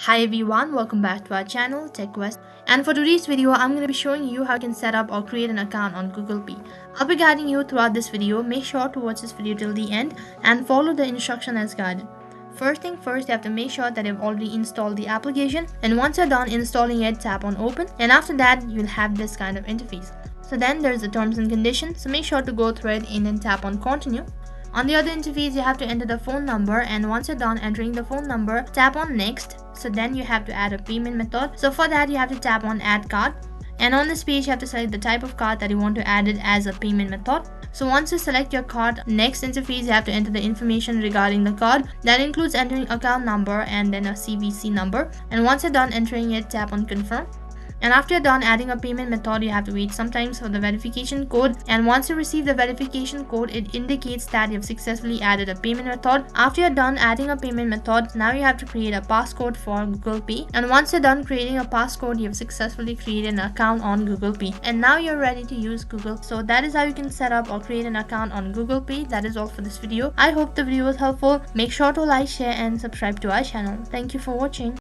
Hi everyone, welcome back to our channel TechQuest, and for today's video I'm going to be showing you how you can set up or create an account on Google Pay. I'll be guiding you throughout this video. Make sure to watch this video till the end and follow the instruction as guided. First thing first, you have to make sure that you've already installed the application, and once you're done installing it, tap on open, and after that you'll have this kind of interface. So then there's the terms and conditions, so make sure to go through it and then tap on continue. On the other interface, you have to enter the phone number, and once you're done entering the phone number, tap on next. So then you have to add a payment method. So for that you have to tap on add card, and on this page you have to select the type of card that you want to add it as a payment method. So once you select your card, next interface you have to enter the information regarding the card. That includes entering account number and then a CVC number, and once you're done entering it, tap on confirm. And after you're done adding a payment method, you have to wait sometimes for the verification code, and once you receive the verification code, it indicates that you've successfully added a payment method. After you're done adding a payment method, now you have to create a passcode for Google Pay, and once you're done creating a passcode, you've successfully created an account on Google Pay, and now you're ready to use Google. So that is how you can set up or create an account on Google Pay. That is all for this video. I hope the video was helpful. Make sure to like, share and subscribe to our channel. Thank you for watching.